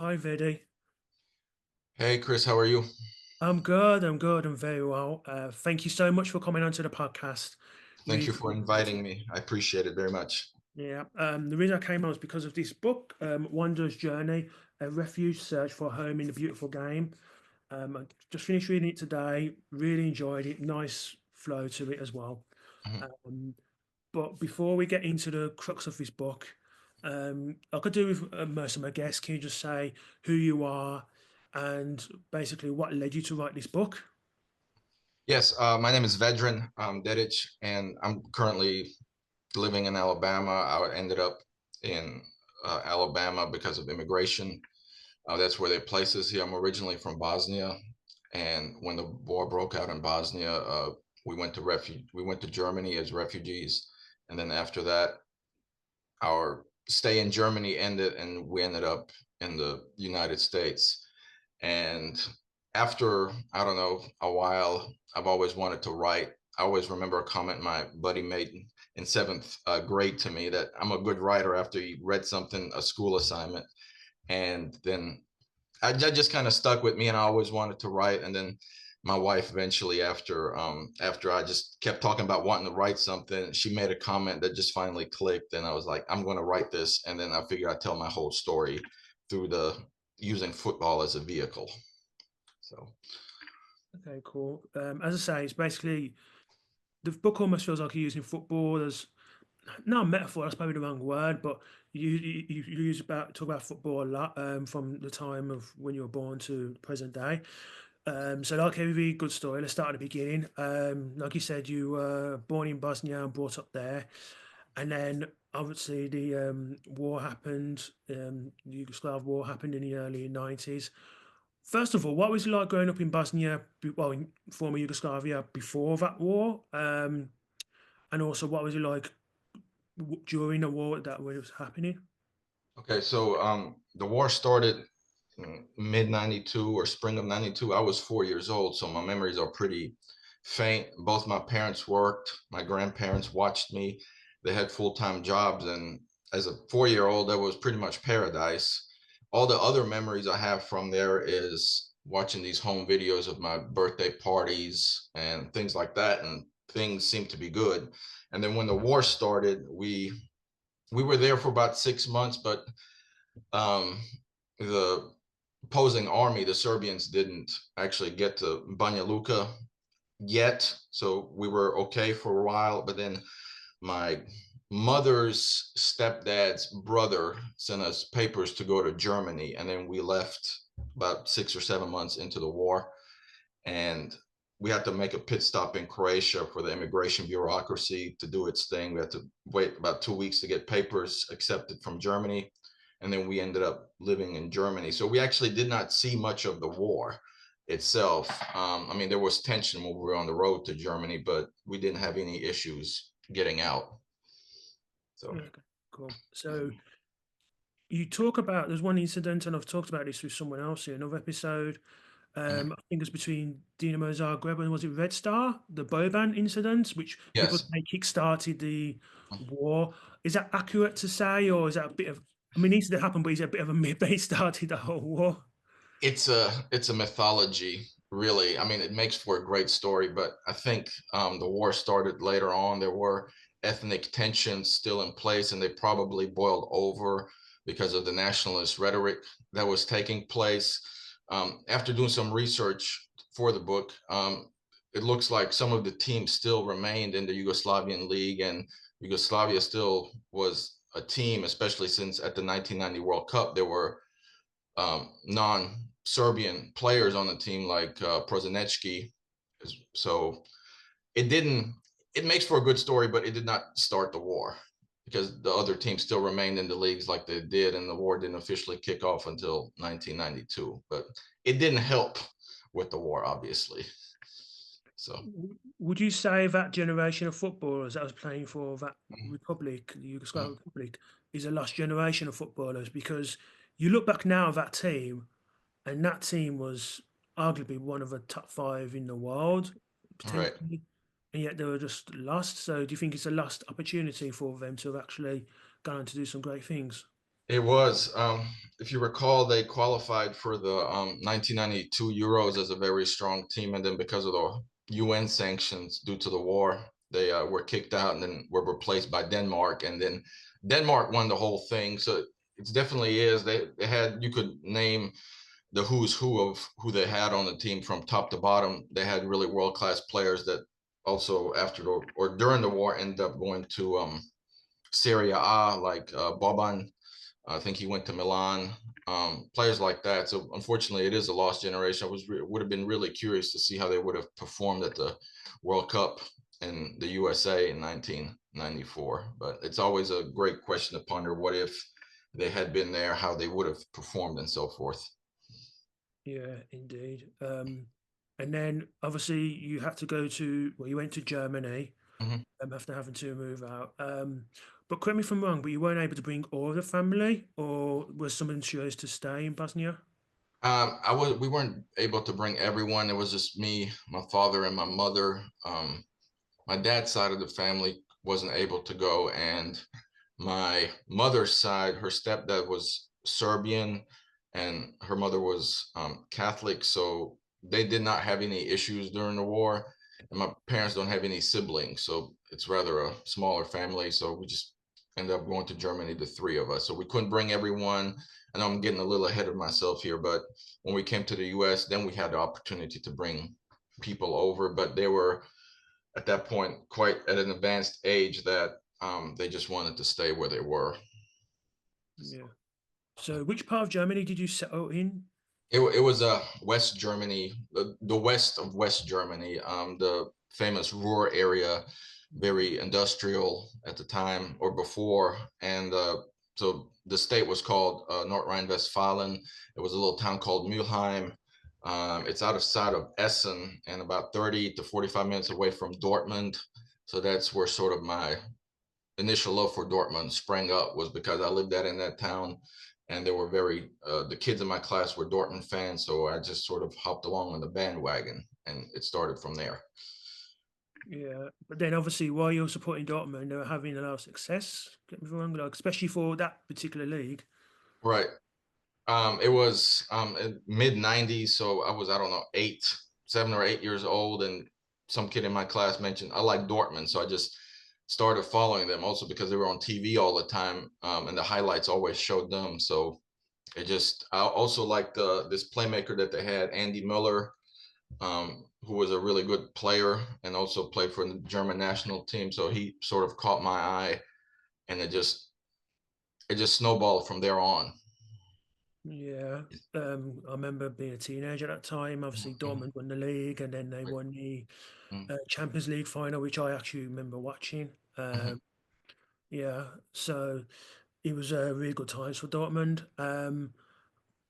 Hi, Vidi. Hey Chris, how are you? I'm good. I'm good. I'm very well. Thank you so much for coming onto the podcast. Thank Really you for appreciate inviting it. me. I appreciate it very much. Yeah. The reason I came on was because of this book, Wanderer's Journey: A Refuge Search for a Home in the Beautiful Game. I just finished reading it today. Really enjoyed it. Nice flow to it as well. Mhm. Um, but before we get into the crux of this book, I could do with most of my guests. Can you just say who you are and basically what led you to write this book? Yes, my name is Vedran Dedic, and I'm currently living in Alabama. I ended up in Alabama because of immigration. That's where their place is here. I'm originally from Bosnia, and when the war broke out in Bosnia, we went to Germany as refugees, and then after that, our stay in Germany ended, and we ended up in the United States. And after, I don't know, a while, I've always wanted to write. I always remember a comment my buddy made in seventh grade to me that I'm a good writer after he read something, a school assignment. And then that just kind of stuck with me, and I always wanted to write. And then my wife eventually, after I just kept talking about wanting to write something, she made a comment that just finally clicked, and I was like, I'm going to write this. And then I figured I'd tell my whole story through the using football as a vehicle. So Okay, cool. As I say, it's basically the book almost feels like you're using football as no metaphor. That's probably the wrong word, but you use about talk about football a lot from the time of when you were born to the present day. So like every good story, let's start at the beginning. Like you said, you were born in Bosnia and brought up there, and then obviously the war happened. The Yugoslav war happened in the early 90s. First of all, what was it like growing up in Bosnia, well, in former Yugoslavia before that war? And also, what was it like during the war that was happening? okay, so the war started in mid 92 or spring of 92. I was 4 years old, so my memories are pretty faint. Both my parents worked, my grandparents watched me. They had full-time jobs, and as a 4 year old, that was pretty much paradise. All the other memories I have from there is watching these home videos of my birthday parties and things like that, and things seemed to be good. And then when the war started, we were there for about 6 months, but um, the opposing army, the Serbians, didn't actually get to Banja Luka yet. So we were okay for a while. But then my mother's stepdad's brother sent us papers to go to Germany. And then we left about 6 or 7 months into the war. And we had to make a pit stop in Croatia for the immigration bureaucracy to do its thing. We had to wait about 2 weeks to get papers accepted from Germany. And then we ended up living in Germany. So we actually did not see much of the war itself. I mean, there was tension when we were on the road to Germany, but we didn't have any issues getting out. So, Okay, cool. So you talk about there's one incident, and I've talked about this with someone else in another episode. mhm. I think it's between Dinamo Zagreb and was it Red Star, the Boban incident, which people Yes, say kick-started the war. Is that accurate to say, or is that a bit of? I mean, it needs to happen, but is it a bit of a myth that it started the whole war? it's a mythology, really. I mean, it makes for a great story, but I think the war started later on. There were ethnic tensions still in place, and they probably boiled over because of the nationalist rhetoric that was taking place. After doing some research for the book, it looks like some of the teams still remained in the Yugoslavian League, and Yugoslavia still was a team, especially since at the 1990 World Cup there were non-Serbian players on the team like Prozinecki. So it didn't. It makes for a good story, but it did not start the war because the other teams still remained in the leagues like they did, and the war didn't officially kick off until 1992. But it didn't help with the war, obviously. So Would you say that generation of footballers that was playing for that republic, the mhm. Yugoslav Republic, is a lost generation of footballers? Because you look back now at that team, and that team was arguably one of the top five in the world, All right. potentially, and yet they were just lost. So, do you think it's a lost opportunity for them to have actually gone on to do some great things? It was. If you recall, they qualified for the 1992 Euros as a very strong team, and then because of the UN sanctions due to the war, they were kicked out and then were replaced by Denmark, and then Denmark won the whole thing. So it definitely is. They had, you could name the who's who of who they had on the team from top to bottom. They had really world class players that also after the or during the war ended up going to Serie A, like Boban. I think he went to Milan. Players like that. So unfortunately, it is a lost generation. Would have been really curious to see how they would have performed at the World Cup in the USA in 1994. But it's always a great question to ponder. What if they had been there? How they would have performed and so forth. Yeah, indeed. And then obviously you had to go to, well, you went to Germany Mhm. after having to move out. But correct me if I'm wrong, but you weren't able to bring all of the family, or was someone chose to stay in Bosnia? We weren't able to bring everyone. It was just me, my father, and my mother. My dad's side of the family wasn't able to go, and my mother's side, her stepdad was Serbian, and her mother was Catholic, so they did not have any issues during the war. And my parents don't have any siblings, so it's rather a smaller family. So we just ended up going to Germany, the three of us. So we couldn't bring everyone. I know I'm getting a little ahead of myself here, but when we came to the US, then we had the opportunity to bring people over, but they were at that point quite at an advanced age that they just wanted to stay where they were. Yeah. So which part of Germany did you settle in? It was West Germany, the west of West Germany, the famous Ruhr area, very industrial at the time or before. And so the state was called North Rhine-Westphalia. It was a little town called Mülheim. It's out of sight of Essen and about 30 to 45 minutes away from Dortmund. So that's where sort of my initial love for Dortmund sprang up, was because I lived in that town, and they were the kids in my class were Dortmund fans, so I just sort of hopped along on the bandwagon, and it started from there. Yeah, but then obviously while you're supporting Dortmund, they were having a lot of success. Get me wrong, like, especially for that particular league. Right. It was mid '90s, so I don't know, 7 or 8 years old, and some kid in my class mentioned I like Dortmund, so I just started following them. Also because they were on TV all the time, and the highlights always showed them. So I also liked this playmaker that they had, Andy Miller, who was a really good player and also played for the German national team. So he sort of caught my eye, and it just snowballed from there on. Yeah, I remember being a teenager at that time. Obviously, Dortmund won the league, and then they won the Champions League final, which I actually remember watching. Yeah, so it was really good times for Dortmund.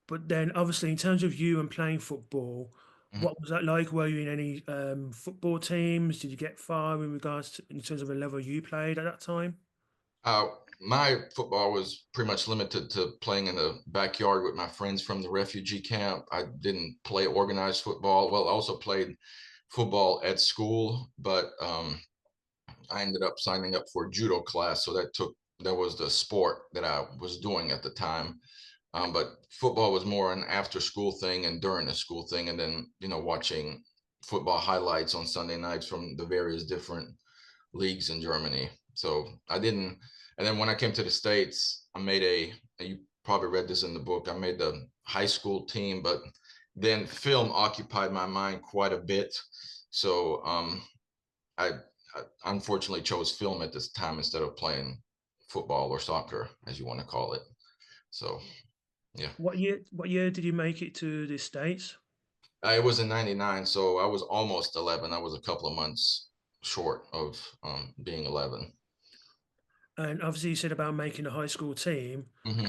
But then, obviously, in terms of you and playing football, what was that like? Were you in any football teams? Did you get far in regards to in terms of the level you played at that time? Uh, my football was pretty much limited to playing in the backyard with my friends from the refugee camp. I didn't play organized football. Well, I also played football at school, but I ended up signing up for a judo class. So that was the sport that I was doing at the time. But football was more an after school thing and during the school thing. And then, watching football highlights on Sunday nights from the various different leagues in Germany. So I didn't. And then when I came to the States, you probably read this in the book, I made the high school team, but then film occupied my mind quite a bit. So I, I unfortunately chose film at this time instead of playing football or soccer, as you want to call it. So, yeah. What year did you make it to the States? It was in '99, so I was almost 11. I was a couple of months short of being 11. And obviously, you said about making a high school team. Hmm.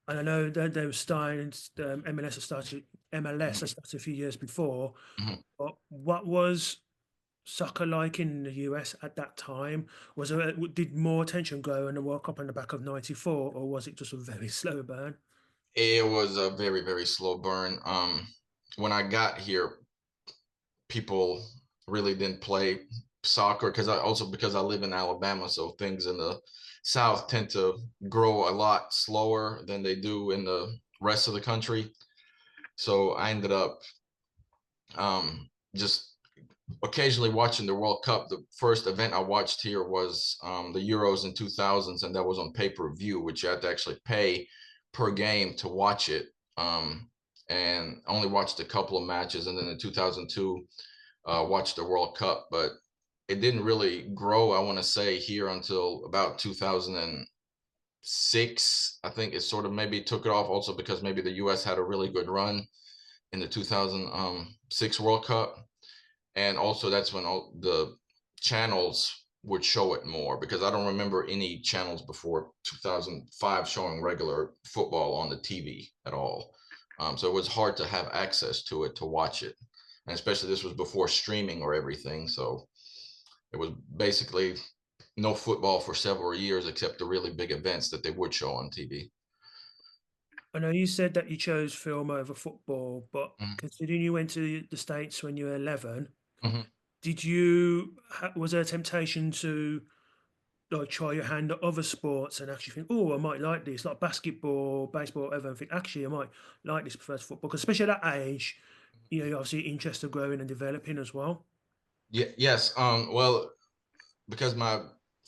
And I know that they were starting MLS has started a few years before. Hmm. But what was soccer like in the US at that time? Did more attention go in the World Cup on the back of '94, or was it just a very slow burn? It was a very, very slow burn. When I got here, people really didn't play soccer because I live in Alabama, so things in the South tend to grow a lot slower than they do in the rest of the country. So I ended up just occasionally watching the World Cup. The first event I watched here was the Euros in 2000s, and that was on pay-per-view, which you had to actually pay per game to watch it. And I only watched a couple of matches, and then in 2002, watched the World Cup, but it didn't really grow, I want to say, here until about 2006. I think it sort of maybe took it off also because maybe the US had a really good run in the 2006 World Cup. And also that's when all the channels would show it more, because I don't remember any channels before 2005 showing regular football on the TV at all. So it was hard to have access to it, to watch it. And especially this was before streaming or everything. So it was basically no football for several years except the really big events that they would show on TV. I know you said that you chose film over football, but Mhm. considering you went to the States when you were 11, Mhm. was there a temptation to like try your hand at other sports and actually think, oh, I might like this, like basketball, baseball, whatever, and think actually I might like this first football? Because especially at that age, you know, you're obviously interested growing and developing as well. Yeah, yes. Well, because my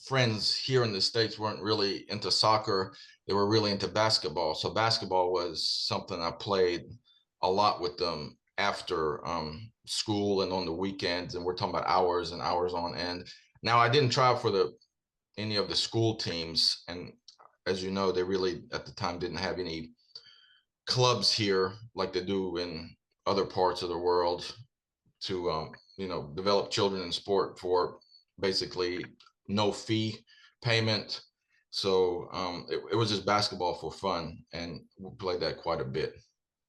friends here in the States weren't really into soccer, they were really into basketball. So basketball was something I played a lot with them after school and on the weekends. And we're talking about hours and hours on end. Now I didn't try for any of the school teams, and as you know, they really at the time didn't have any clubs here like they do in other parts of the world to develop children in sport for basically no fee payment. So it was just basketball for fun, and we played that quite a bit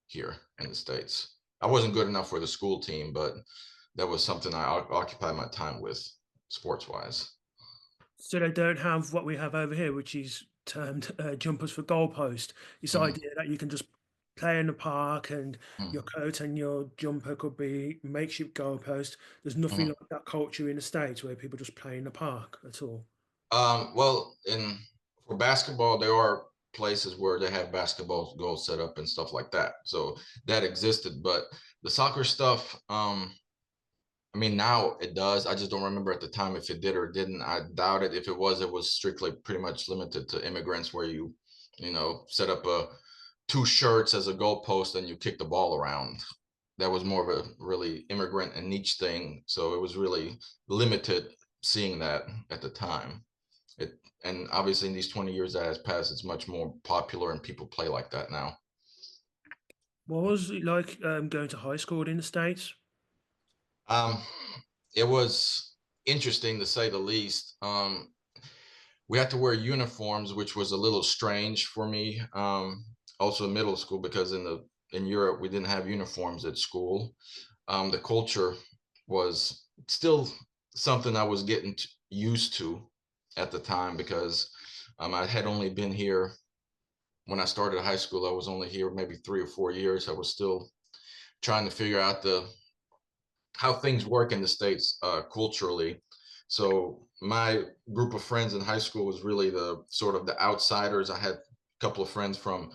here in the States. I wasn't good enough for the school team, but that was something I occupied my time with sports wise. So they don't have what we have over here, which is termed jumpers for goalpost. This Mhm. idea that you can just play in the park and your Mhm. coat and your jumper could be makeshift goalpost. There's nothing Mhm. like that culture in the States where people just play in the park at all. Well, in for basketball, there are places where they have basketball goals set up and stuff like that. So that existed, but the soccer stuff, I mean, now it does. I just don't remember at the time if it did or didn't. I doubt it. If it was strictly pretty much limited to immigrants, where set up two shirts as a goalpost and you kick the ball around. That was more of a really immigrant and niche thing. So it was really limited seeing that at the time. It and obviously in these 20 years that has passed, it's much more popular and people play like that now. What was it like going to high school in the States? Um, it was interesting to say the least. We had to wear uniforms, which was a little strange for me. Also in middle school, because in Europe we didn't have uniforms at school. The culture was still something I was getting used to at the time, because I had only been here when I started high school. I was only here maybe 3 or 4 years. I was still trying to figure out the how things work in the States culturally. So my group of friends in high school was really the sort of the outsiders. I had a couple of friends from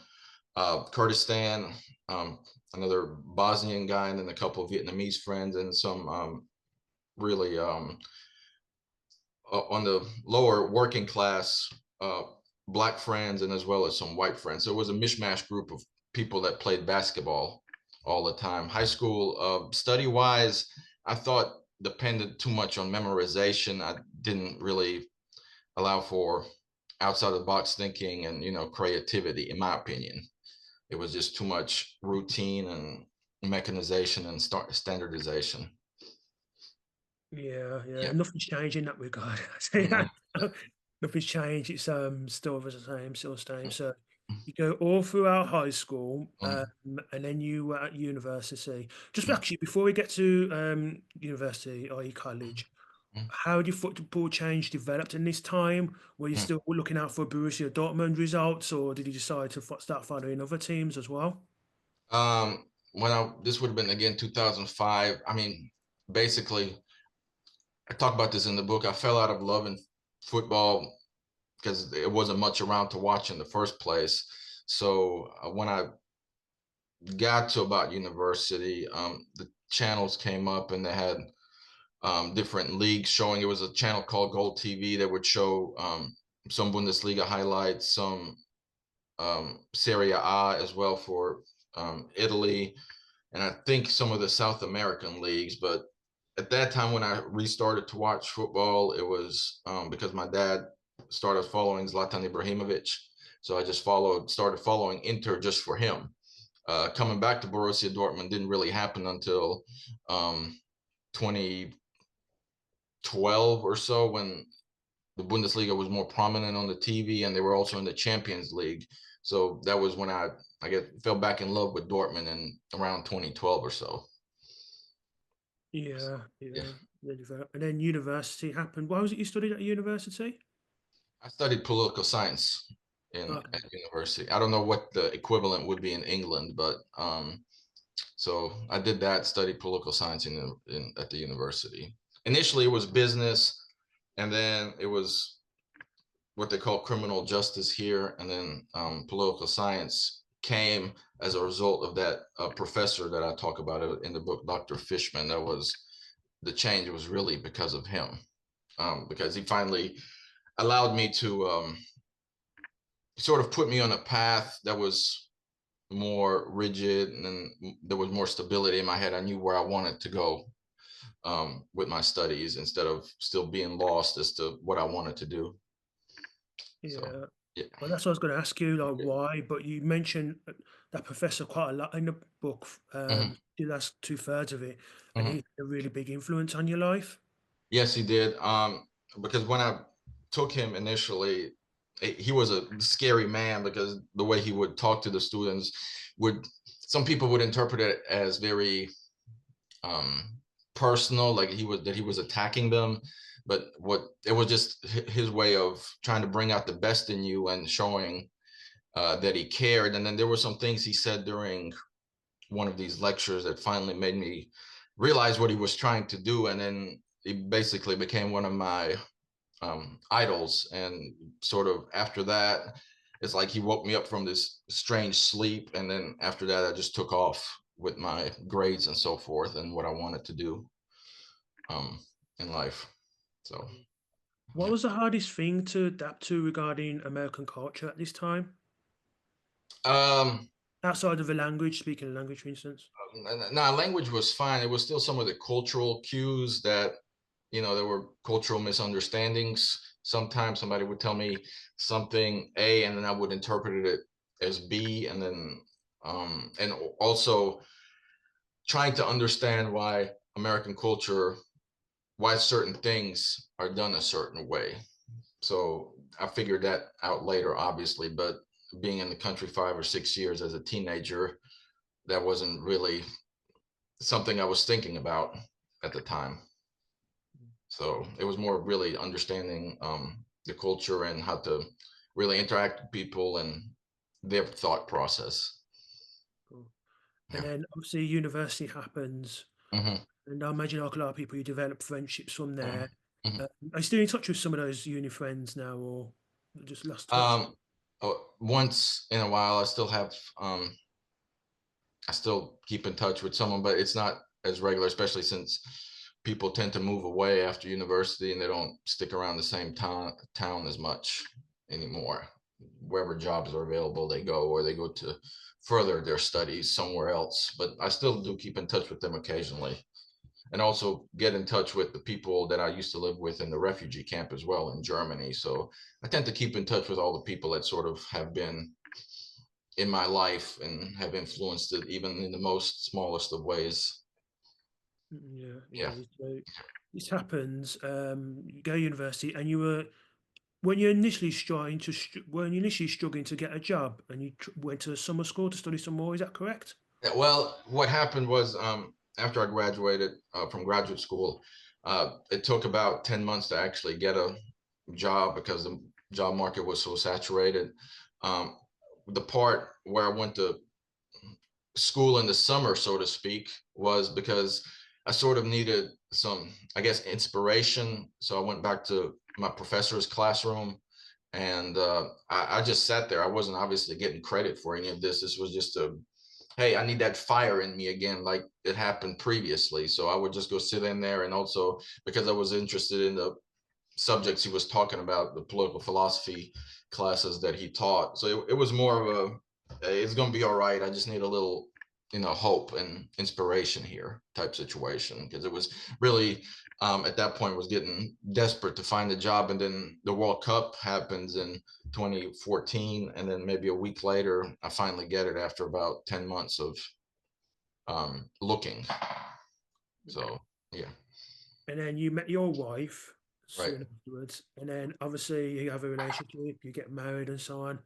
Kurdistan, um, another Bosnian guy, and then a couple of Vietnamese friends, and some really on the lower working class uh, black friends, and as well as some white friends. So it was a mishmash group of people that played basketball all the time. High school, study wise, I thought depended too much on memorization. I didn't really allow for outside of the box thinking and creativity, in my opinion. It was just too much routine and mechanization and standardization. Yeah, yeah. Yeah. Nothing's changed in that regard. I say Mhm. that. Nothing's changed. It's still the same, still the same. So you go all throughout high school, Mhm. and then you were at university. Just Mhm. actually before we get to university, i.e. college, Mhm. how did football change developed in this time? Were you Mhm. still looking out for Borussia Dortmund results, or did you decide to start following other teams as well? When I this would have been again 2005. I mean, basically I talk about this in the book. I fell out of love in football because it wasn't much around to watch in the first place. So when I got to about university, the channels came up and they had different leagues showing. It was a channel called Gold TV that would show some Bundesliga highlights, some Serie A as well for Italy, and I think some of the South American leagues. But at that time, when I restarted to watch football, it was because my dad started following Zlatan Ibrahimovic. So I just started following Inter just for him. Coming back to Borussia Dortmund didn't really happen until 2012 or so, when the Bundesliga was more prominent on the TV, and they were also in the Champions League. So that was when I fell back in love with Dortmund in around 2012 or so. Yeah, Yeah. yeah. And then university happened. Why was it you studied at university? I studied political science Okay. at university. I don't know what the equivalent would be in England, but so I did that, studied political science at the university. Initially, it was business, and then it was what they call criminal justice here, and then political science came as a result of that professor that I talk about in the book, Dr. Fishman. That was the change was really because of him, because he finally allowed me to sort of put me on a path that was more rigid, and then there was more stability in my head. I knew where I wanted to go with my studies instead of still being lost as to what I wanted to do. So, Yeah. yeah. Well, that's what I was going to ask you, like Yeah. why, but you mentioned that professor quite a lot in the book, Mhm, the last two-thirds of it, and mhm. he's a really big influence on your life. Yes, he did. Because when I took him initially, he was a scary man because the way he would talk to the students would, some people would interpret it as very um, personal, like he was attacking them. But what it was just his way of trying to bring out the best in you and showing that he cared. And then there were some things he said during one of these lectures that finally made me realize what he was trying to do. And then he basically became one of my idols. And sort of after that, it's like he woke me up from this strange sleep. And then after that, I just took off with my grades and so forth and what I wanted to do um, in life. So, What yeah. was the hardest thing to adapt to regarding American culture at this time? Um, Outside of the language, speaking a language, for instance. now language was fine. It was still some of the cultural cues that, there were cultural misunderstandings. Sometimes somebody would tell me something A, and then I would interpret it as B, and then and also trying to understand why American culture, why certain things are done a certain way. So I figured that out later, obviously, but being in the country 5 or 6 years as a teenager, that wasn't really something I was thinking about at the time. So it was more really understanding the culture and how to really interact with people and their thought process. Cool. And Yeah. then obviously university happens, Mm-hmm. and I imagine like a lot of people you develop friendships from there. Mm-hmm. Are you still in touch with some of those uni friends now, or just lost touch? Um, Once in a while, I still keep in touch with someone, but it's not as regular, especially since people tend to move away after university and they don't stick around the same town as much anymore. Wherever jobs are available, they go, or they go to further their studies somewhere else. But I still do keep in touch with them occasionally, and also get in touch with the people that I used to live with in the refugee camp as well in Germany. So I tend to keep in touch with all the people that sort of have been in my life and have influenced it even in the most smallest of ways. Yeah, Yeah. yeah. So this happens. You go to university, and you were when you're initially trying to when you initially struggling to get a job, and you went to summer school to study some more. Is that correct? Well, what happened was after I graduated from graduate school, it took about 10 months to actually get a job because the job market was so saturated. Um, the part where I went to school in the summer, so to speak, was because I sort of needed some, I guess, inspiration. So I went back to my professor's classroom, and I just sat there. I wasn't obviously getting credit for any of this. This was just a, hey, I need that fire in me again, like it happened previously. So I would just go sit in there, and also because I was interested in the subjects he was talking about, the political philosophy classes that he taught. So it was more of a, hey, it's going to be all right. I just need a little, hope and inspiration here type situation, because it was really at that point was getting desperate to find a job. And then the World Cup happens in 2014, and then maybe a week later I finally get it after about 10 months of looking. So yeah. And then you met your wife Right. soon afterwards, and then obviously you have a relationship, you get married, and so on.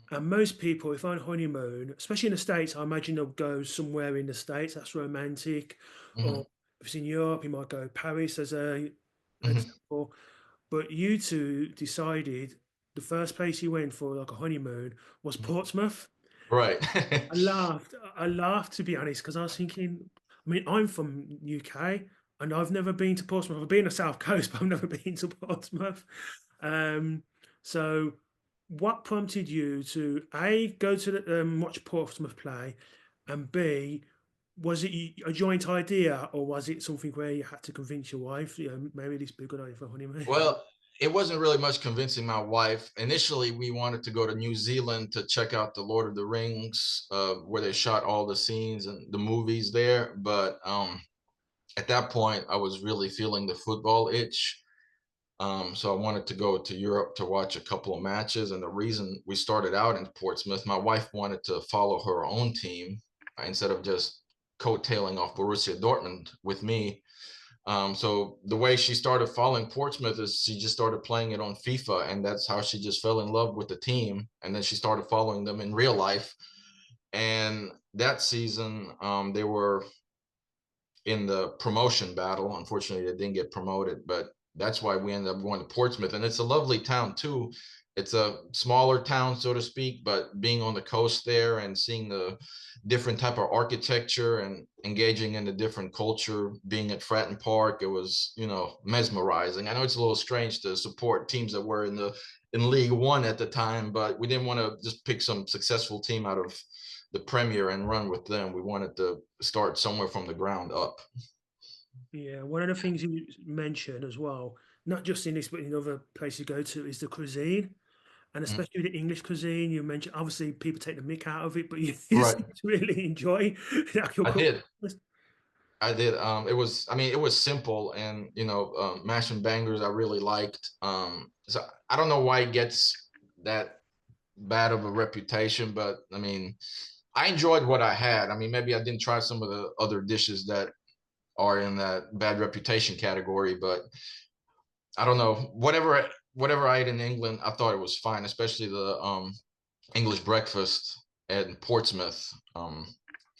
And most people, if on honeymoon, especially in the States, I imagine they'll go somewhere in the States that's romantic, Mm-hmm. or if it's in Europe, you might go Paris as a Mm-hmm. example. But you two decided the first place you went for like a honeymoon was Portsmouth. Right. I laughed. I laughed to be honest because I was thinking. I mean, I'm from UK and I've never been to Portsmouth. I've been to South Coast, but I've never been to Portsmouth. Um, so, what prompted you to A, go to watch Portsmouth play, and B, was it a joint idea or was it something where you had to convince your wife? Maybe this would be a good idea for a honeymoon. Well, it wasn't really much convincing my wife. Initially, we wanted to go to New Zealand to check out the Lord of the Rings, where they shot all the scenes and the movies there. But at that point, I was really feeling the football itch. So I wanted to go to Europe to watch a couple of matches. And the reason we started out in Portsmouth, my wife wanted to follow her own team instead of just coattailing off Borussia Dortmund with me. So the way she started following Portsmouth is she just started playing it on FIFA, and that's how she just fell in love with the team. And then she started following them in real life. And that season, they were in the promotion battle. Unfortunately, they didn't get promoted, but that's why we ended up going to Portsmouth. And it's a lovely town too. It's a smaller town, so to speak, but being on the coast there and seeing the different type of architecture and engaging in the different culture, being at Fratton Park, it was, mesmerizing. I know it's a little strange to support teams that were in League One at the time, but we didn't want to just pick some successful team out of the Premier and run with them. We wanted to start somewhere from the ground up. Yeah, one of the things you mentioned as well, not just in this but in other places you go to, is the cuisine. And Mhm. especially the English cuisine, you mentioned obviously people take the mick out of it, but you Right. seem to really enjoy like your I cooking. did. I did. I mean, it was simple, and mash and bangers I really liked. So I don't know why it gets that bad of a reputation, but I mean, I enjoyed what I had. I mean, maybe I didn't try some of the other dishes that are in that bad reputation category, but I don't know. Whatever I ate in England, I thought it was fine, especially the English breakfast at Portsmouth.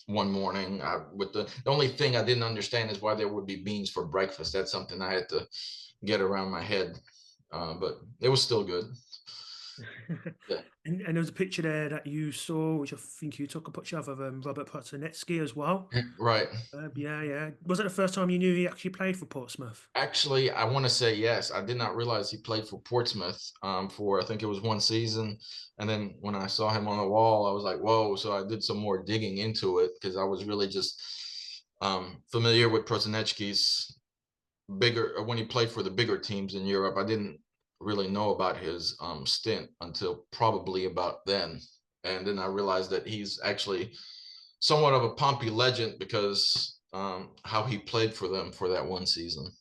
One morning, with the only thing I didn't understand is why there would be beans for breakfast. That's something I had to get around my head, but it was still good. Yeah. And there was a picture there that you saw, which I think you took a picture of Robert Potanetsky as well. Right. Yeah, yeah. Was it the first time you knew he actually played for Portsmouth? Actually, I want to say yes. I did not realize he played for Portsmouth for I think it was one season, and then when I saw him on the wall, I was like, "Whoa!" So I did some more digging into it because I was really just familiar with Prosinecki's bigger when he played for the bigger teams in Europe. I didn't really know about his stint until probably about then, and then I realized that he's actually somewhat of a Pompey legend because how he played for them for that one season.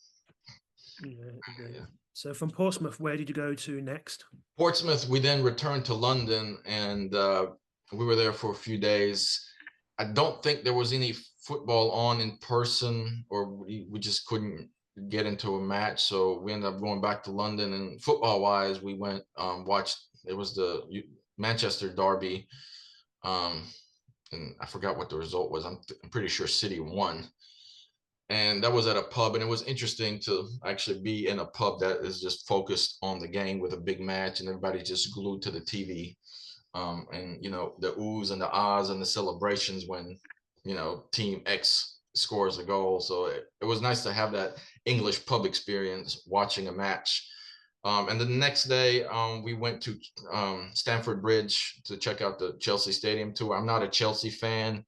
Yeah, indeed. Yeah. So from Portsmouth, where did you go to next? Portsmouth, we then returned to London, and we were there for a few days. I don't think there was any football on in person, or we just couldn't get into a match. So we ended up going back to London. And football wise, we went watched. It was the Manchester Derby, um, and I forgot what the result was. I'm pretty sure City won, and that was at a pub. And it was interesting to actually be in a pub that is just focused on the game with a big match, and everybody just glued to the TV. And the oohs and the ahs and the celebrations when Team X scores a goal. So it was nice to have that English pub experience watching a match. And the next day, we went to Stamford Bridge to check out the Chelsea Stadium tour. I'm not a Chelsea fan.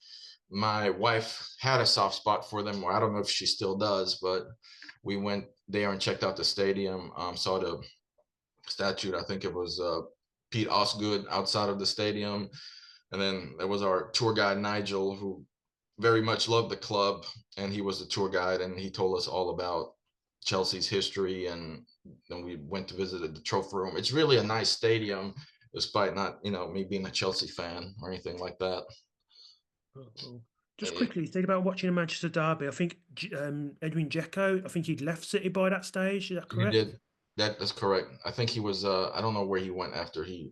My wife had a soft spot for them, or I don't know if she still does, but we went there and checked out the stadium, saw the statue. I think it was Pete Osgood outside of the stadium. And then there was our tour guide, Nigel, who very much loved the club. And he was the tour guide, and he told us all about Chelsea's history. And then we went to visit the trophy room. It's really a nice stadium, despite not, me being a Chelsea fan or anything like that. Oh, cool. Just quickly, think about watching a Manchester derby. I think Edwin Dzeko, I think he'd left City by that stage. Is that He correct? did. That's correct. I think he was. I don't know where he went after he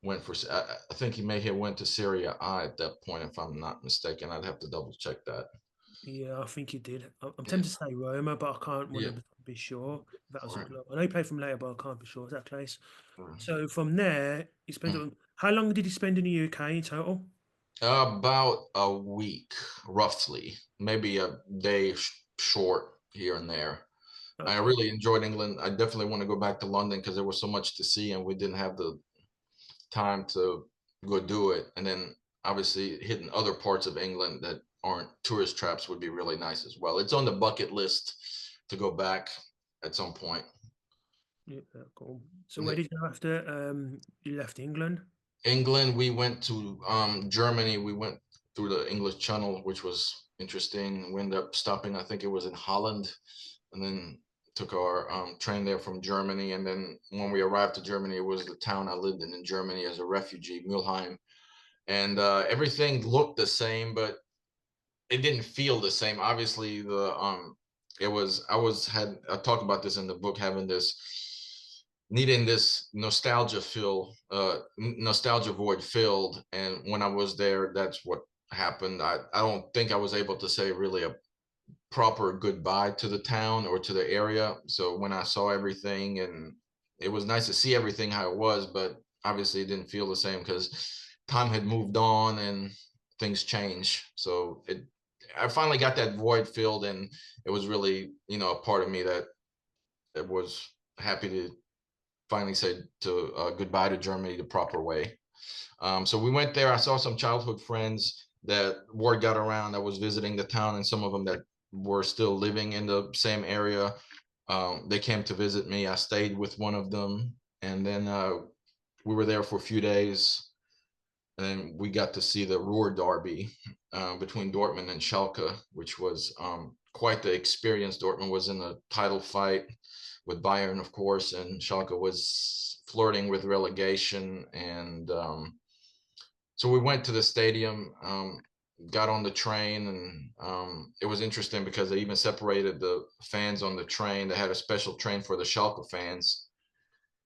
went for. I think he may have went to Syria I at that point, if I'm not mistaken. I'd have to double check that. Yeah, I think he did. I'm Yeah. tempted to say Roma, but I can't Yeah. 100% be sure. That was a Right. club. I know he played from later, but I can't be sure. Is that case? Right. So from there, he spent. Mm. How long did he spend in the UK in total? About a week, roughly, maybe a day short here and there. I Okay. really enjoyed England. I definitely want to go back to London because there was so much to see, and we didn't have the time to go do it. And then obviously hitting other parts of England that aren't tourist traps would be really nice as well. It's on the bucket list to go back at some point. Yeah, cool. So where did you go after you left England? England, we went to Germany. We went through the English Channel, which was interesting. We ended up stopping, I think it was in Holland, and then took our train there from Germany. And then when we arrived to Germany, it was the town I lived in Germany as a refugee, Mulheim. And everything looked the same, but it didn't feel the same. Obviously, the it was I talk about this in the book, having this needing this nostalgia void filled. And when I was there, that's what happened. I don't think I was able to say really a proper goodbye to the town or to the area. So when I saw everything, and it was nice to see everything how it was, but obviously it didn't feel the same because time had moved on and things change. So I finally got that void filled, and it was really, a part of me that was happy to finally say to goodbye to Germany the proper way. So we went there. I saw some childhood friends that word got around that was visiting the town, and some of them that were still living in the same area. They came to visit me. I stayed with one of them, and then we were there for a few days. And then we got to see the Ruhr Derby between Dortmund and Schalke, which was quite the experience. Dortmund was in a title fight with Bayern, of course, and Schalke was flirting with relegation. And so we went to the stadium, got on the train, and it was interesting because they even separated the fans on the train. They had a special train for the Schalke fans.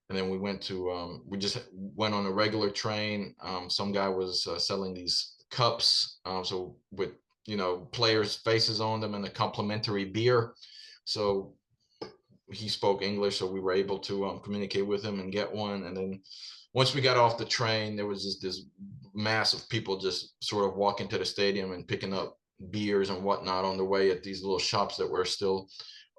And then we just went on a regular train. Some guy was selling these cups, so with players' faces on them and a complimentary beer. So he spoke English, so we were able to communicate with him and get one. And then once we got off the train, there was just this mass of people just sort of walking to the stadium and picking up beers and whatnot on the way at these little shops that were still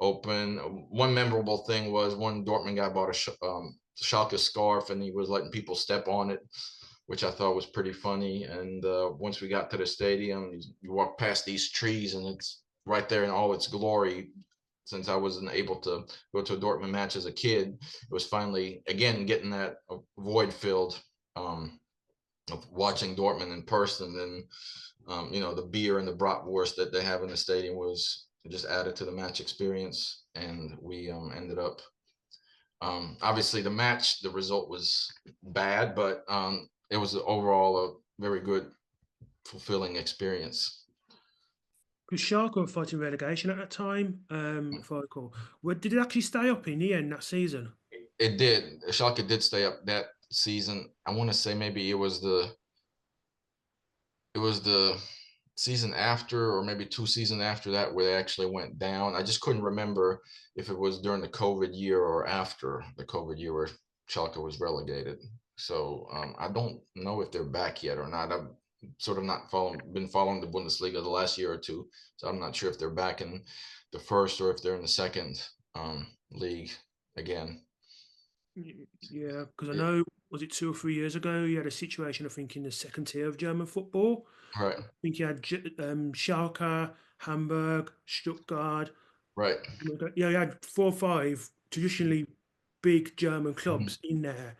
open. One memorable thing was one Dortmund guy bought a Schalke scarf, and he was letting people step on it, which I thought was pretty funny. And once we got to the stadium, you walk past these trees, and it's right there in all its glory. Since I wasn't able to go to a Dortmund match as a kid, it was finally again getting that void filled of watching Dortmund in person. And the beer and the bratwurst that they have in the stadium was just added to the match experience. And we ended up obviously the result was bad, but it was overall a very good, fulfilling experience. Because Schalke were fighting relegation at that time, if I recall. Did it actually stay up in the end that season? It did. Schalke did stay up that season. I want to say maybe it was the season after, or maybe two seasons after that, where they actually went down. I just couldn't remember if it was during the COVID year or after the COVID year where Schalke was relegated. So I don't know if they're back yet or not. sort of not been following the Bundesliga the last year or two. So I'm not sure if they're back in the first or if they're in the second league again. Yeah, because I Yeah, know, was it 2 or 3 years ago, you had a situation, I think, in the second tier of German football. right, I think you had Schalke, Hamburg, Stuttgart. right. Yeah, you had 4 or 5 traditionally big German Mhm, clubs in there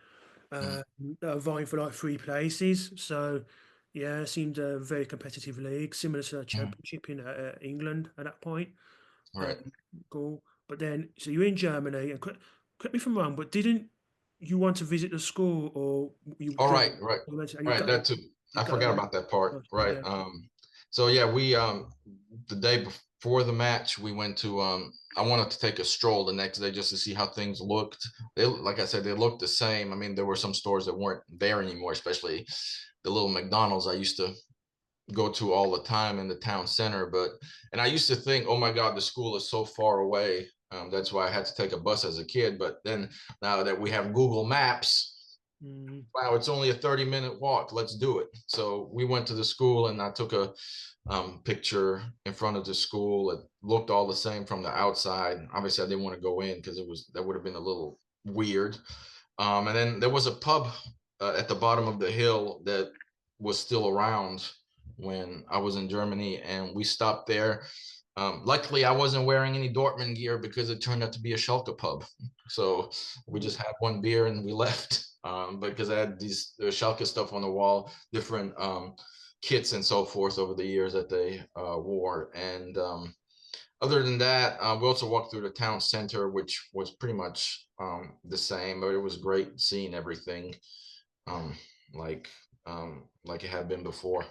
mhm, that are vying for like 3 places. So, yeah, it seemed a very competitive league, similar to the mhm. Championship in England at that point. Um, Right. cool. But then, so you're in Germany, and correct me if I'm wrong, but didn't you want to visit the school, or you All do right, right, and right. That too. you I got forgot about that part. Right. yeah. So yeah, we the day before the match, we went to I wanted to take a stroll the next day just to see how things looked. They, like I said, they looked the same. I mean, there were some stores that weren't there anymore, especially the little McDonald's I used to go to all the time in the town center. But and I used to think, oh my God, the school is so far away. That's why I had to take a bus as a kid. But then now that we have Google Maps, Mm, wow, it's only a 30-minute walk. Let's do it. So we went to the school and I took a picture in front of the school. It looked all the same from the outside. Obviously, I didn't want to go in because that would have been a little weird. And then there was a pub at the bottom of the hill that was still around when I was in Germany, and we stopped there. Luckily, I wasn't wearing any Dortmund gear because it turned out to be a Schalke pub. So we just had one beer and we left because I had these Schalke stuff on the wall, different kits and so forth over the years that they wore. And other than that, we also walked through the town center, which was pretty much the same, but it was great seeing everything um, like like it had been before.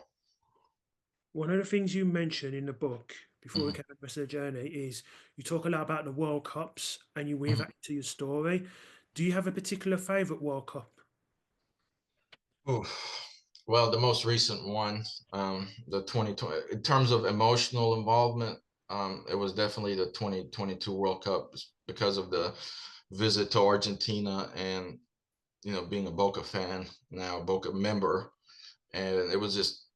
one of the things you mentioned in the book before we Mhm, came to the rest of the journey is you talk a lot about the World Cups and you weave mhm. that into your story. Do you have a particular favorite World Cup? Oof. Well, the most recent one, the 2020, in terms of emotional involvement, it was definitely the 2022 World Cup because of the visit to Argentina and being a Boca fan now, a Boca member, and it was just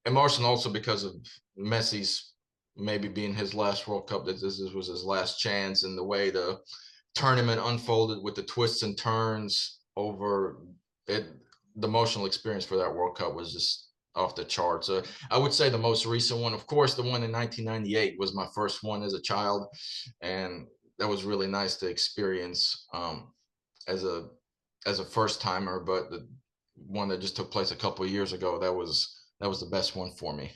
emotional also because of Messi's maybe being his last World Cup, that this was his last chance, and the way the tournament unfolded with the twists and turns over it. The emotional experience for that World Cup was just off the charts. I would say the most recent one, of course, the one in 1998 was my first one as a child, and that was really nice to experience as a first timer. But the one that just took place a couple of years ago, that was the best one for me.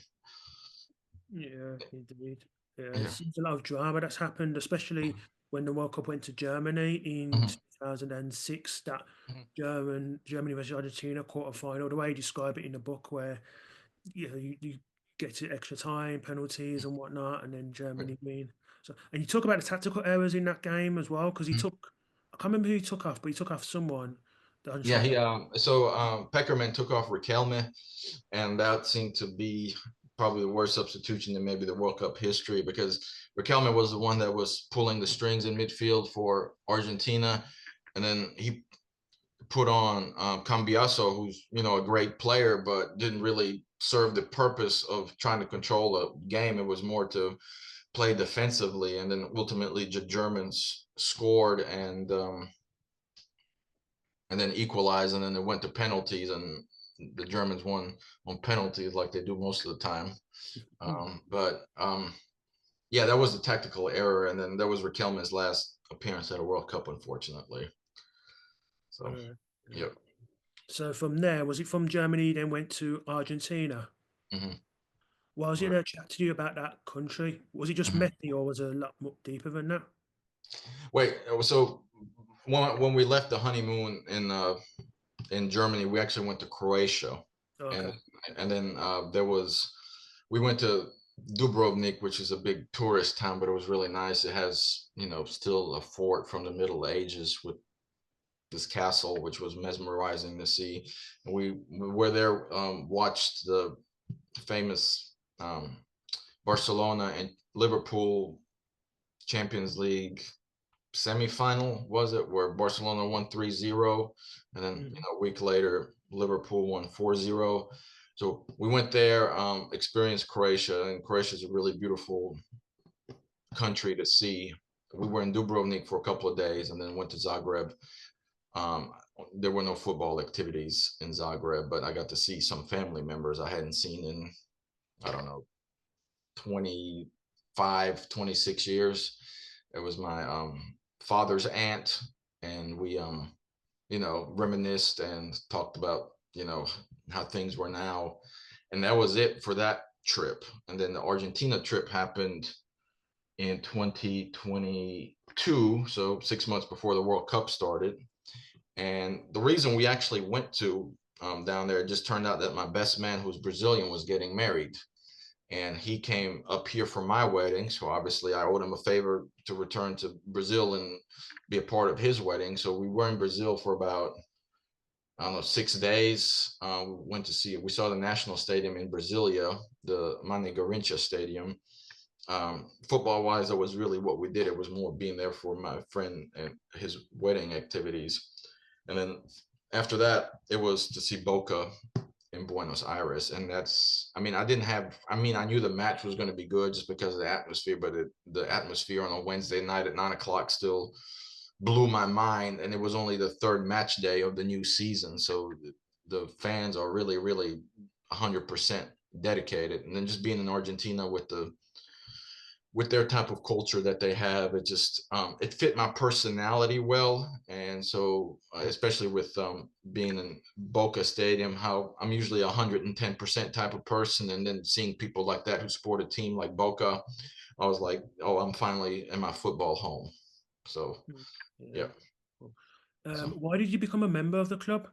Yeah, indeed. Yeah, it Yeah. seems a lot of drama that's happened, especially when the World Cup went to Germany in Mhm, 2006. That mhm. Germany versus Argentina quarter final. The way you describe it in the book, where you get to extra time, penalties, and whatnot, and then Germany win. So, and you talk about the tactical errors in that game as well, because he Mhm. took. I can't remember who he took off, but he took off someone. That I'm Yeah, trying. Peckerman took off Riquelme, and that seemed to be probably the worst substitution in maybe the World Cup history because Riquelme was the one that was pulling the strings in midfield for Argentina, and then he put on Cambiaso, who's a great player, but didn't really serve the purpose of trying to control a game. It was more to play defensively, and then ultimately the Germans scored and then equalized, and then it went to penalties, and the Germans won on penalties like they do most of the time. But yeah, that was a tactical error, and then that was Riquelme's last appearance at a World Cup, unfortunately. So, Uh, yeah. yep. So from there, was it from Germany? Then went to Argentina. Hmm. Why was it Right. there chat to you about that country? Was it just Hmm. messy, or was it a lot more deeper than that? Wait, so when we left the honeymoon in Germany, we actually went to Croatia, and Okay. then we went to Dubrovnik, which is a big tourist town, but it was really nice. It has still a fort from the Middle Ages with this castle, which was mesmerizing to see. And we were there, watched the famous Barcelona and Liverpool Champions League semifinal, was it, where Barcelona won 3-0, and then Mhm. a week later Liverpool won 4-0. So we went there, experienced Croatia, and Croatia is a really beautiful country to see. We were in Dubrovnik for a couple of days and then went to Zagreb. Um, there were no football activities in Zagreb, but I got to see some family members I hadn't seen in, I don't know, 25, 26 years. It was my father's aunt, and we, reminisced and talked about, how things were now. And that was it for that trip. And then the Argentina trip happened in 2022, so 6 months before the World Cup started. And the reason we actually went to down there, it just turned out that my best man, who's Brazilian, was getting married. And he came up here for my wedding. So obviously I owed him a favor to return to Brazil and be a part of his wedding. So we were in Brazil for about, I don't know, 6 days. We saw the national stadium in Brasilia, the Mane Garrincha Stadium. Football wise, that was really what we did. It was more being there for my friend and his wedding activities. And then after that, it was to see Boca in Buenos Aires. And I knew the match was going to be good just because of the atmosphere, but the atmosphere on a Wednesday night at 9 o'clock still blew my mind. And it was only the third match day of the new season. So the fans are really, really 100% dedicated. And then just being in Argentina with their type of culture that they have, it just it fit my personality well. And so especially with being in Boca Stadium, how I'm usually 110% type of person, and then seeing people like that who support a team like Boca, I was like, oh, I'm finally in my football home. So yeah. Why did you become a member of the club?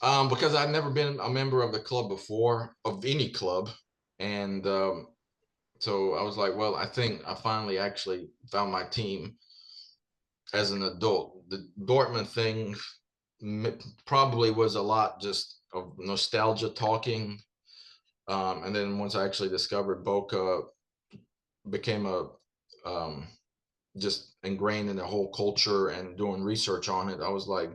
Because I'd never been a member of the club before, of any club. And so I was like, well, I think I finally actually found my team as an adult. The Dortmund thing probably was a lot just of nostalgia talking. And then once I actually discovered Boca, became just ingrained in the whole culture and doing research on it, I was like,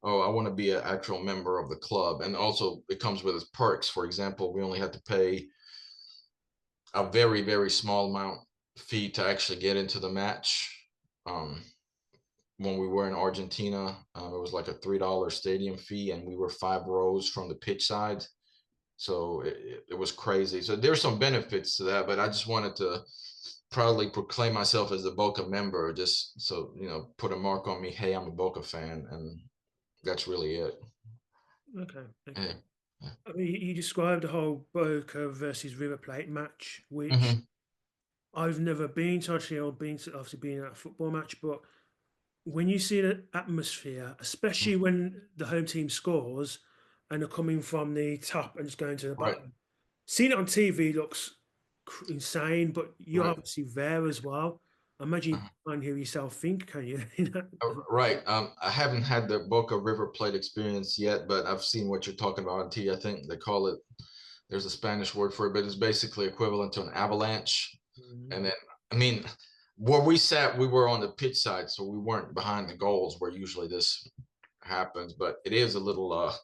oh, I want to be an actual member of the club. And also it comes with its perks. For example, we only had to pay a very, very small amount fee to actually get into the match. When we were in Argentina, it was like a $3 stadium fee, and we were 5 rows from the pitch side. So it was crazy. So there's some benefits to that, but I just wanted to proudly proclaim myself as a Boca member, just so, put a mark on me. Hey, I'm a Boca fan. And that's really it. Okay. Yeah. I mean, you described the whole Boca versus River Plate match, which Mm-hmm. I've never been to. Actually, I've been to obviously being at a football match, but when you see the atmosphere, especially when the home team scores and they're coming from the top and just going to the Right. bottom, seeing it on TV looks insane, but you're Right. obviously there as well. I imagine you can't hear yourself think, can you? Right. I haven't had the Boca River Plate experience yet, but I've seen what you're talking about on TV. I think they call it, there's a Spanish word for it, but it's basically equivalent to an avalanche. Mhm. And then, I mean, where we sat, we were on the pitch side, so we weren't behind the goals where usually this happens. But it is a little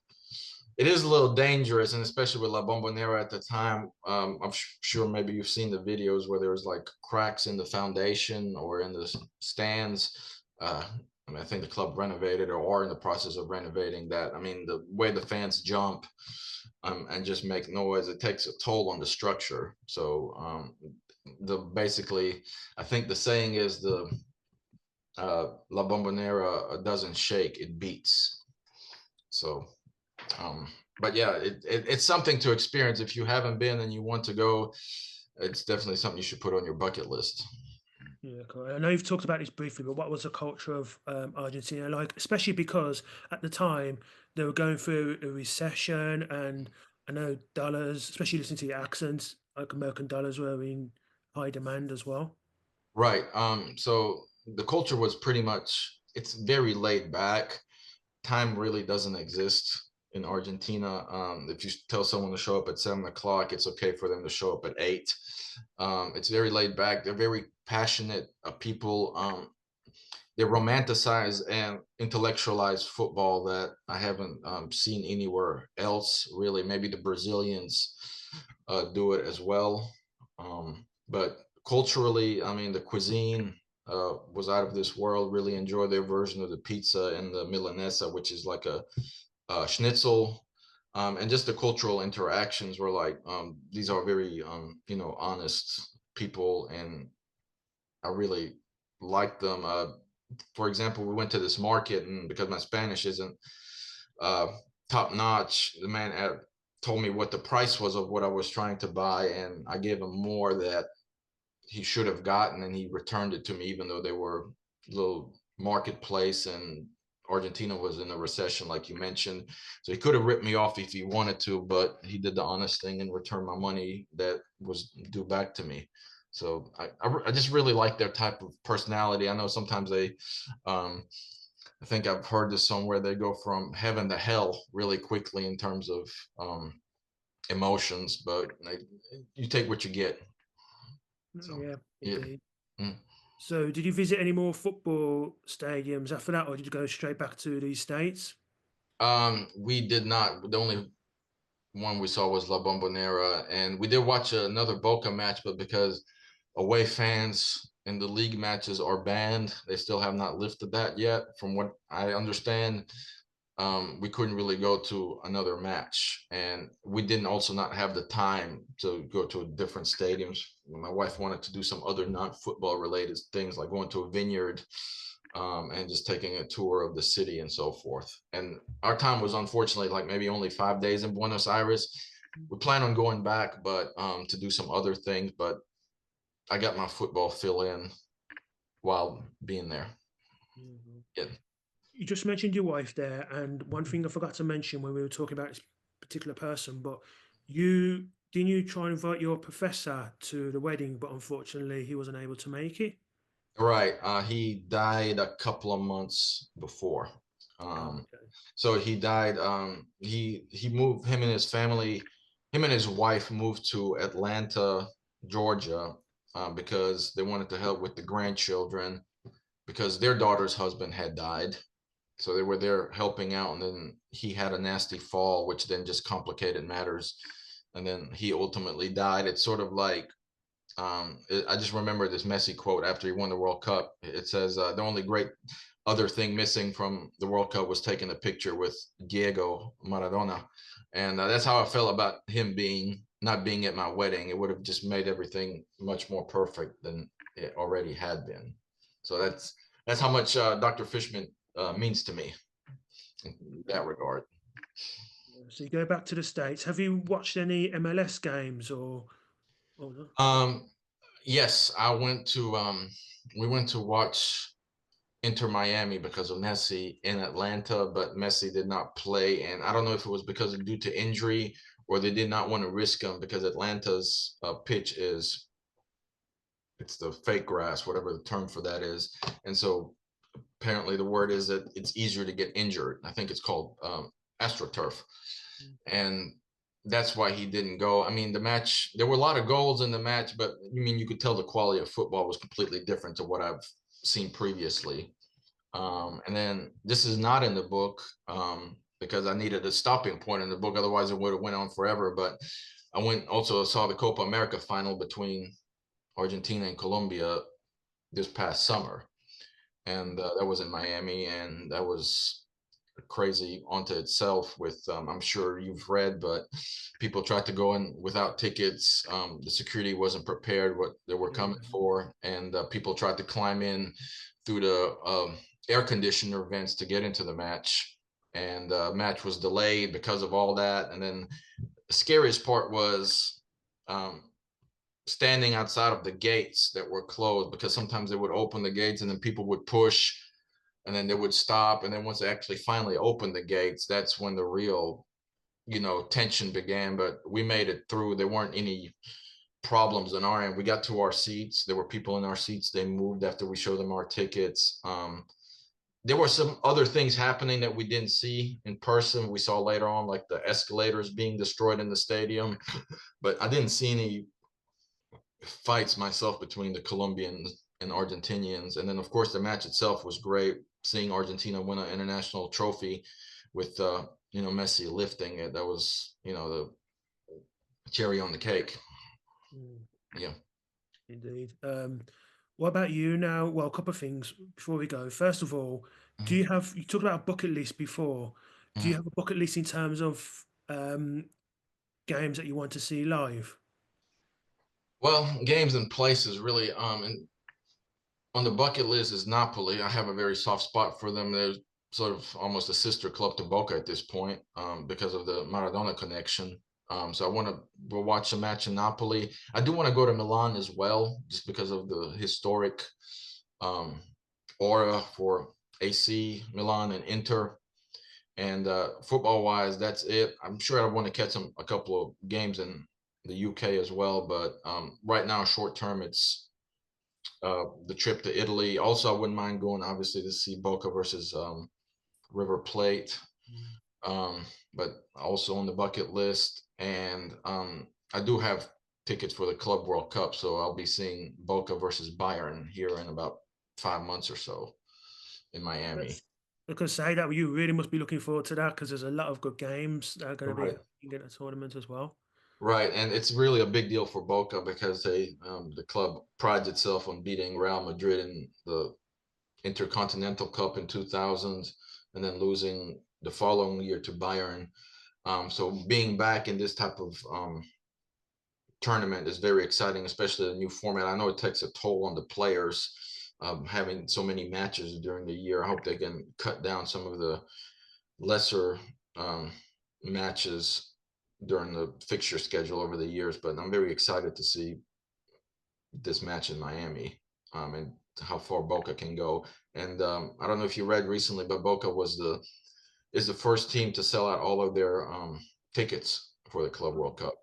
dangerous, and especially with La Bombonera at the time. I'm sure maybe you've seen the videos where there was like cracks in the foundation or in the stands. I think the club renovated or are in the process of renovating that. I mean, the way the fans jump and just make noise, it takes a toll on the structure. So basically, I think the saying is La Bombonera doesn't shake, it beats. So but yeah, it's something to experience. If you haven't been and you want to go, it's definitely something you should put on your bucket list. Yeah, cool. I know you've talked about this briefly, but what was the culture of Argentina like? Especially because at the time they were going through a recession, and I know dollars, especially listening to your accents, like American dollars were in high demand as well. Right. So the culture was pretty much, it's very laid back. Time really doesn't exist in Argentina. If you tell someone to show up at 7 o'clock, it's okay for them to show up at 8. It's very laid back. They're very passionate people. they romanticize and intellectualize football that I haven't seen anywhere else, really. Maybe the Brazilians do it as well. But culturally, I mean, the cuisine was out of this world. Really enjoy their version of the pizza and the milanesa, which is like a schnitzel. And just the cultural interactions were like, these are very, honest people, and I really like them. For example, we went to this market, and because my Spanish isn't uh, top notch, the man told me what the price was of what I was trying to buy, and I gave him more that he should have gotten, and he returned it to me, even though they were a little marketplace, and Argentina was in a recession, like you mentioned. So he could have ripped me off if he wanted to, but he did the honest thing and returned my money that was due back to me. So I just really like their type of personality. I know sometimes they, I think I've heard this somewhere, they go from heaven to hell really quickly in terms of emotions, but you take what you get. So Yeah, yeah. indeed. Mm. So, did you visit any more football stadiums after that, or did you go straight back to the States? We did not. The only one we saw was La Bombonera, and we did watch another Boca match, but because away fans in the league matches are banned, they still have not lifted that yet, from what I understand. We couldn't really go to another match, and we didn't also not have the time to go to different stadiums. My wife wanted to do some other non-football related things, like going to a vineyard, and just taking a tour of the city and so forth. And our time was unfortunately like maybe only 5 days in Buenos Aires. We plan on going back, but to do some other things. But I got my football fill in while being there. Mhm. Yeah. You just mentioned your wife there, and one thing I forgot to mention when we were talking about this particular person, but you didn't you try and invite your professor to the wedding, but unfortunately he wasn't able to make it. Right. He died a couple of months before. Oh, Um, okay. so he died. He moved, him and his family, him and his wife moved to Atlanta, Georgia, because they wanted to help with the grandchildren, because their daughter's husband had died. So they were there helping out, and then he had a nasty fall, which then just complicated matters. And then he ultimately died. It's sort of like, I just remember this Messi quote after he won the World Cup. It says, the only great other thing missing from the World Cup was taking a picture with Diego Maradona. And that's how I felt about him not being at my wedding. It would have just made everything much more perfect than it already had been. So that's how much Dr. Fishman means to me in that regard. So you go back to the States. Have you watched any MLS games or no? Yes, we went to watch Inter Miami because of Messi in Atlanta, but Messi did not play. And I don't know if it was because of due to injury, or they did not want to risk him, because Atlanta's pitch is, it's the fake grass, whatever the term for that is. And so apparently the word is that it's easier to get injured. I think it's called AstroTurf. And that's why he didn't go. I mean, the match, there were a lot of goals in the match, but you could tell the quality of football was completely different to what I've seen previously. And then this is not in the book, because I needed a stopping point in the book. Otherwise, it would have went on forever. But I went also saw the Copa America final between Argentina and Colombia this past summer, and that was in Miami, and that was crazy onto itself. With I'm sure you've read, but people tried to go in without tickets. The security wasn't prepared what they were Yeah. coming for, and people tried to climb in through the air conditioner vents to get into the match, and the match was delayed because of all that. And then the scariest part was um, standing outside of the gates that were closed, because sometimes they would open the gates and then people would push, and then they would stop, and then once they actually finally opened the gates, that's when the real tension began. But we made it through. There weren't any problems on our end. We got to our seats. There were people in our seats. They moved after we showed them our tickets. There were some other things happening that we didn't see in person. We saw later on, like the escalators being destroyed in the stadium, but I didn't see any fights myself between the Colombians and Argentinians. And then, of course, the match itself was great. Seeing Argentina win an international trophy with, Messi lifting it, that was, the cherry on the cake. Mm, Yeah. indeed. What about you now? Well, a couple of things before we go. First of all, Mhm, you talked about a bucket list before. Do you mhm. have a bucket list in terms of games that you want to see live? Well, games and places really. And on the bucket list is Napoli. I have a very soft spot for them. They're sort of almost a sister club to Boca at this point, because of the Maradona connection. So I want to go watch a match in Napoli. I do want to go to Milan as well, just because of the historic, um, aura for AC Milan and Inter. And football wise, that's it. I'm sure I want to catch a couple of games in the UK as well, but right now, short term, it's the trip to Italy. Also, I wouldn't mind going, obviously, to see Boca versus River Plate, Mm. um, but also on the bucket list. And I do have tickets for the Club World Cup, so I'll be seeing Boca versus Bayern here in about 5 months or so in Miami. That's because say that you really must be looking forward to that because there's a lot of good games that are going to be Right. happening in the tournament as well. Right, and it's really a big deal for Boca because the club prides itself on beating Real Madrid in the Intercontinental Cup in 2000, and then losing the following year to Bayern. So being back in this type of tournament is very exciting, especially the new format. I know it takes a toll on the players, having so many matches during the year. I hope they can cut down some of the lesser um, matches during the fixture schedule over the years. But I'm very excited to see this match in Miami, and how far Boca can go. And I don't know if you read recently, but Boca is the first team to sell out all of their tickets for the Club World Cup.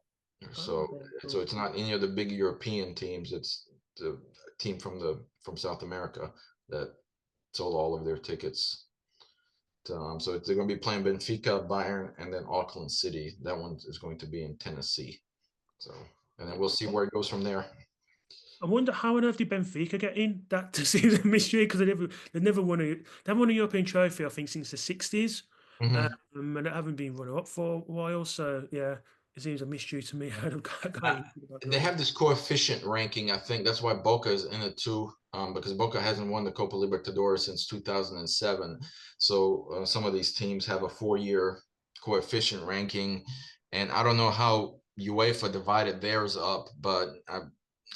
Oh, So okay, so cool. it's not any of the big European teams. It's the team from South America that sold all of their tickets. So they're going to be playing Benfica, Bayern, and then Auckland City. That one is going to be in Tennessee. So, and then we'll see where it goes from there. I wonder how on earth did Benfica get in? That to see the mystery because they never won they haven't won a European trophy I think since the 60s, Mhm. and they haven't been runner up for a while. So yeah, it seems a mystery to me how they got Uh, into the they background. have this coefficient ranking. I think that's why Boca is in it too, because Boca hasn't won the Copa Libertadores since 2007. So some of these teams have a 4-year coefficient ranking, and I don't know how UEFA divided theirs up, but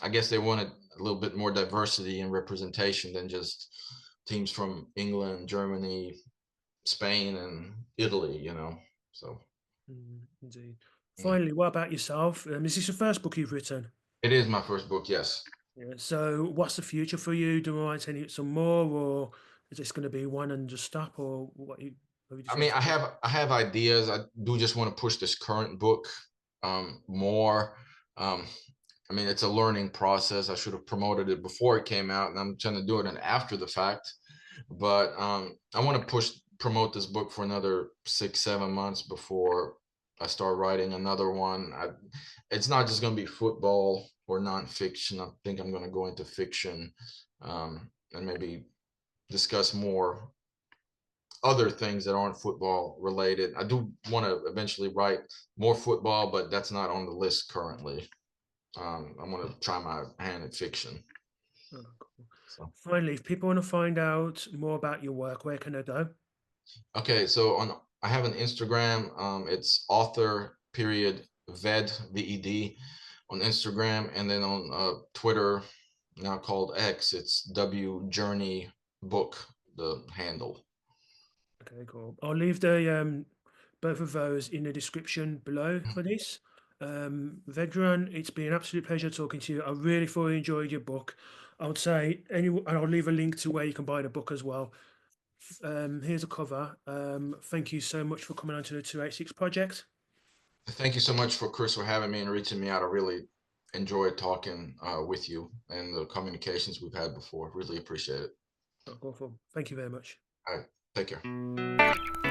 I guess they wanted a little bit more diversity and representation than just teams from England, Germany, Spain, and Italy. So Indeed. yeah. Finally, what about yourself? Is this the first book you've written? It is my first book. Yes. Yeah. So what's the future for you? Do you want any some more, or is this going to be one and just stop, or what you I decide mean, to I do? have I have ideas. I do just want to push this current book more. Um, I mean, it's a learning process. I should have promoted it before it came out, and I'm trying to do it after the fact. But I want to promote this book for another 6, 7 months before I start writing another one. It's not just going to be football or nonfiction. I think I'm going to go into fiction, and maybe discuss more other things that aren't football related. I do want to eventually write more football, but that's not on the list currently. I want to try my hand at fiction. Oh, cool. So, Finally, if people want to find out more about your work, where can they go? okay, so I have an Instagram. It's author period Ved on Instagram, and then on Twitter, now called X. It's W Journey Book, the handle. Okay, cool. I'll leave the both of those in the description below for this. Vedran, it's been an absolute pleasure talking to you. I really thoroughly enjoyed your book. I would say and I'll leave a link to where you can buy the book as well. Here's a cover. Thank you so much for coming on to the 286 project. Thank you so much for Chris for having me and reaching me out. I really enjoyed talking with you and the communications we've had before. Really appreciate it. Thank you very much. All right, take care.